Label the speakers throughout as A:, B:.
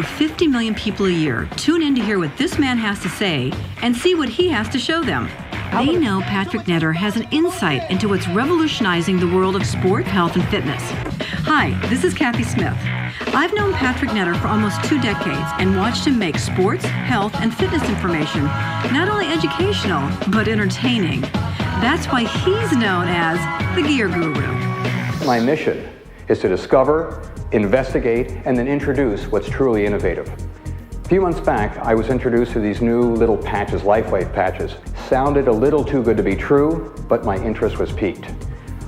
A: 50 million people a year tune in to hear what this man has to say and see what he has to show them. They know Patrick Netter has an insight into what's revolutionizing the world of sport, health, and fitness. Hi, this is Kathy Smith. I've known Patrick Netter for almost 2 decades and watched him make sports, health, and fitness information not only educational, but entertaining. That's why he's known as the Gear Guru.
B: My mission is to discover, investigate, and then introduce what's truly innovative. A few months back, I was introduced to these new little patches, LIFEWAVE patches. Sounded a little too good to be true, but my interest was piqued.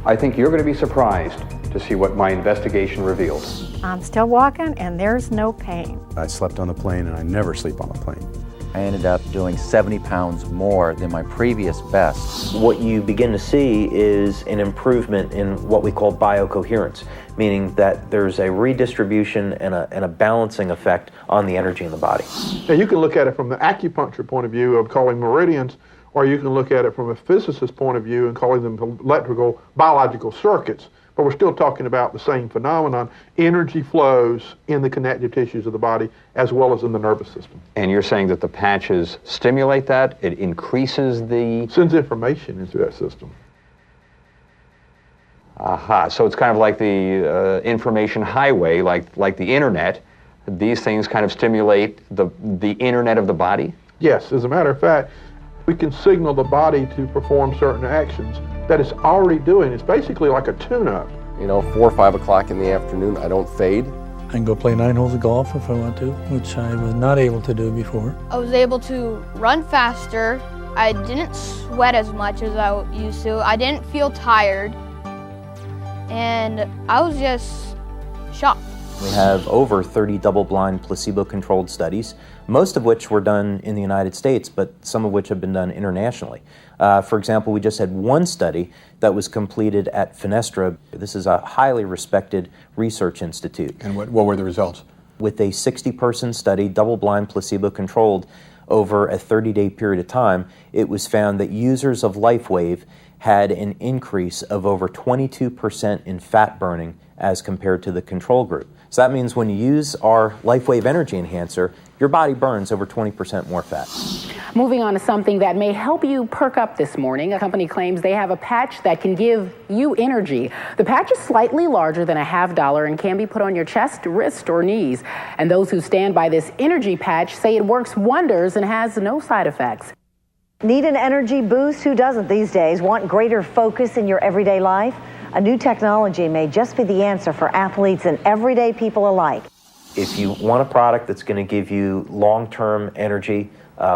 B: I think you're going to be surprised to see what my investigation reveals.
C: I'm still walking and there's no pain.
D: I slept on the plane and I never sleep on the plane.
E: I ended up doing 70 pounds more than my previous best.
F: What you begin to see is an improvement in what we call biocoherence, meaning that there's a redistribution and a balancing effect on the energy in the body.
G: Now you can look at it from the acupuncture point of view of calling meridians, or you can look at it from a physicist's point of view and calling them electrical, biological circuits. But we're still talking about the same phenomenon. Energy flows in the connective tissues of the body as well as in the nervous system.
B: And you're saying that the patches stimulate that? It increases the...
G: Sends information into that system.
B: Aha, so it's kind of like the information highway, like the internet. These things kind of stimulate the internet of the body?
G: Yes, as a matter of fact, we can signal the body to perform certain actions that it's already doing. It's basically like a tune-up.
D: 4 or 5 o'clock in the afternoon, I don't fade.
H: I can go play 9 holes of golf if I want to, which I was not able to do before.
I: I was able to run faster. I didn't sweat as much as I used to. I didn't feel tired. And I was just shocked.
E: We have over 30 double-blind placebo-controlled studies, most of which were done in the United States, but some of which have been done internationally. For example, we just had one study that was completed at Fenestra. This is a highly respected research institute.
D: And what were the results?
E: With a 60-person study, double-blind placebo-controlled, over a 30-day period of time, it was found that users of LifeWave had an increase of over 22% in fat burning as compared to the control group. So that means when you use our LifeWave Energy Enhancer, your body burns over 20% more fat.
J: Moving on to something that may help you perk up this morning. A company claims they have a patch that can give you energy. The patch is slightly larger than a $50 and can be put on your chest, wrist, or knees. And those who stand by this energy patch say it works wonders and has no side effects.
K: Need an energy boost? Who doesn't these days? Want greater focus in your everyday life? A new technology may just be the answer for athletes and everyday people alike.
F: If you want a product that's going to give you long-term energy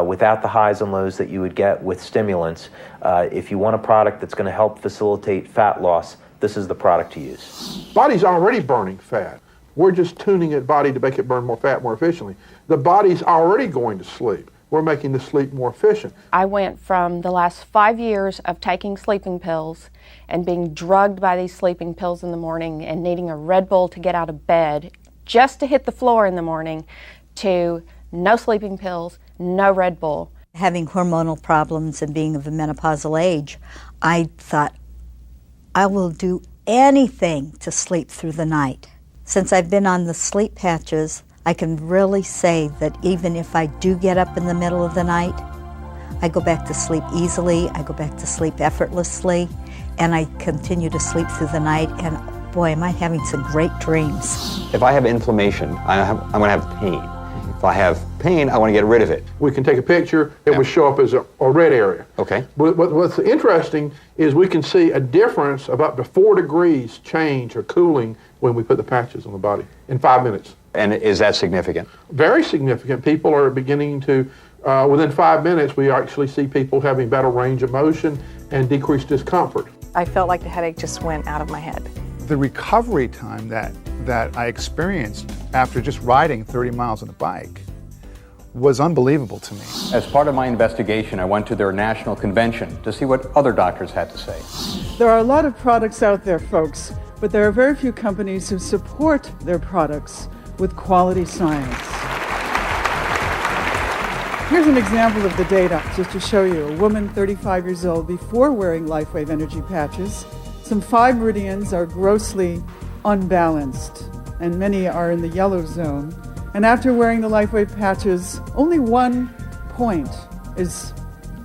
F: without the highs and lows that you would get with stimulants, if you want a product that's going to help facilitate fat loss, this is the product to use.
G: Body's already burning fat. We're just tuning the body to make it burn more fat more efficiently. The body's already going to sleep. We're making the sleep more efficient.
L: I went from the last 5 years of taking sleeping pills and being drugged by these sleeping pills in the morning and needing a Red Bull to get out of bed just to hit the floor in the morning, to no sleeping pills, no Red Bull.
M: Having hormonal problems and being of a menopausal age, I thought, I will do anything to sleep through the night. Since I've been on the sleep patches, I can really say that even if I do get up in the middle of the night, I go back to sleep easily, I go back to sleep effortlessly, and I continue to sleep through the night, and boy, am I having some great dreams.
B: If I have inflammation, I'm going to have pain. If I have pain, I want to get rid of it.
G: We can take a picture, it will show up as a red area.
B: Okay.
G: But what's interesting is we can see a difference of up to 4 degrees change or cooling when we put the patches on the body in 5 minutes.
B: And is that significant?
G: Very significant. People are beginning to, within 5 minutes, we actually see people having better range of motion and decreased discomfort.
N: I felt like the headache just went out of my head.
O: The recovery time that I experienced after just riding 30 miles on a bike was unbelievable to me.
B: As part of my investigation, I went to their national convention to see what other doctors had to say.
P: There are a lot of products out there, folks, but there are very few companies who support their products with quality science. Here's an example of the data, just to show you. A woman 35 years old before wearing LifeWave energy patches. Some 5 meridians are grossly unbalanced, and many are in the yellow zone. And after wearing the LifeWave patches, only 1 point is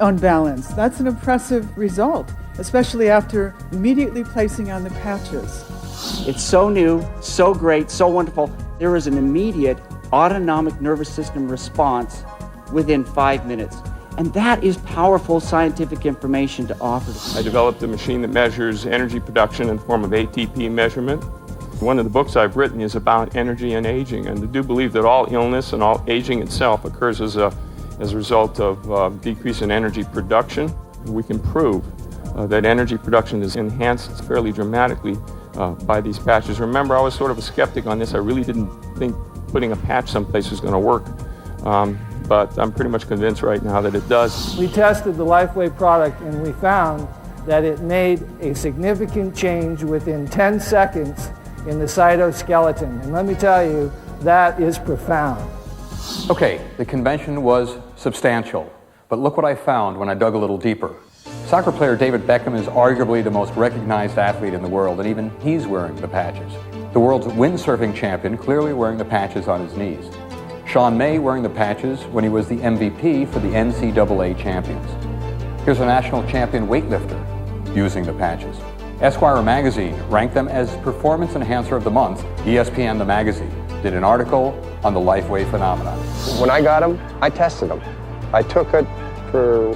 P: unbalanced. That's an impressive result, especially after immediately placing on the patches.
Q: It's so new, so great, so wonderful. There is an immediate autonomic nervous system response within 5 minutes. And that is powerful scientific information to offer.
R: I developed a machine that measures energy production in the form of ATP measurement. One of the books I've written is about energy and aging, and I do believe that all illness and all aging itself occurs as a result of decrease in energy production. We can prove that energy production is enhanced fairly dramatically by these patches. Remember, I was sort of a skeptic on this. I really didn't think putting a patch someplace was going to work. But I'm pretty much convinced right now that it does.
S: We tested the LifeWave product and we found that it made a significant change within 10 seconds in the cytoskeleton. And let me tell you, that is profound.
B: Okay, the convention was substantial, but look what I found when I dug a little deeper. Soccer player David Beckham is arguably the most recognized athlete in the world, and even he's wearing the patches. The world's windsurfing champion clearly wearing the patches on his knees. Sean May wearing the patches when he was the MVP for the NCAA champions. Here's a national champion weightlifter using the patches. Esquire magazine ranked them as Performance Enhancer of the Month. ESPN, the magazine, did an article on the LifeWave phenomenon.
T: When I got them, I tested them. I took it for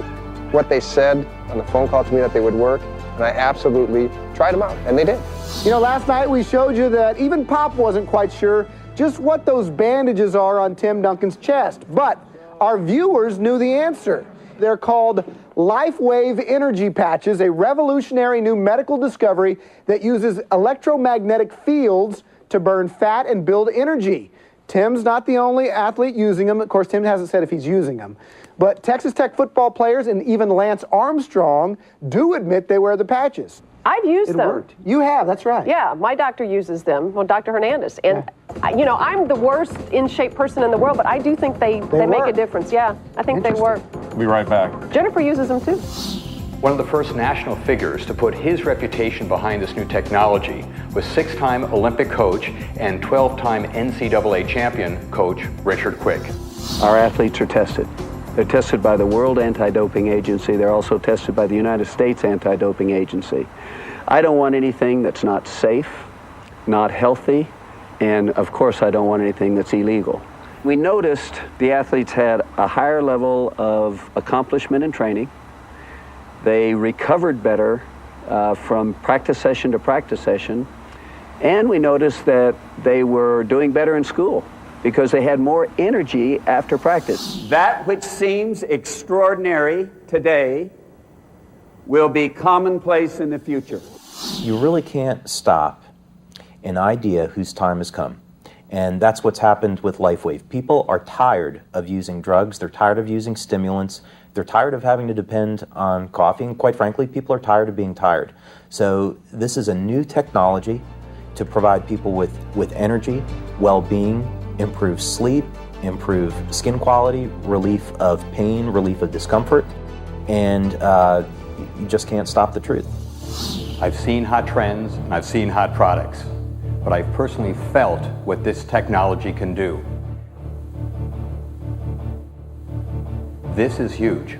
T: what they said on the phone call to me that they would work, and I absolutely tried them out, and they did.
U: You know, last night we showed you that even Pop wasn't quite sure just what those bandages are on Tim Duncan's chest, but our viewers knew the answer. They're called LifeWave energy patches, a revolutionary new medical discovery that uses electromagnetic fields to burn fat and build energy. Tim's not the only athlete using them. Of course, Tim hasn't said if he's using them. But Texas Tech football players and even Lance Armstrong do admit they wear the patches.
V: I've used them.
U: It worked. You have, that's right.
V: Yeah, my doctor uses them, well, Dr. Hernandez. And, you know, I'm the worst in-shape person in the world, but I do think they make a difference. Yeah, I think they work.
B: We'll be right back.
V: Jennifer uses them too.
B: One of the first national figures to put his reputation behind this new technology was 6-time Olympic coach and 12-time NCAA champion coach Richard Quick.
W: Our athletes are tested. They're tested by the World Anti-Doping Agency. They're also tested by the United States Anti-Doping Agency. I don't want anything that's not safe, not healthy, and of course I don't want anything that's illegal. We noticed the athletes had a higher level of accomplishment in training. They recovered better from practice session to practice session, and we noticed that they were doing better in school because they had more energy after practice.
Q: That which seems extraordinary today will be commonplace in the future.
E: You really can't stop an idea whose time has come. And that's what's happened with LifeWave. People are tired of using drugs. They're tired of using stimulants. They're tired of having to depend on coffee. And quite frankly, people are tired of being tired. So this is a new technology to provide people with energy, well-being, improve sleep, improve skin quality, relief of pain, relief of discomfort. And you just can't stop the truth.
B: I've seen hot trends and I've seen hot products, but I've personally felt what this technology can do. This is huge.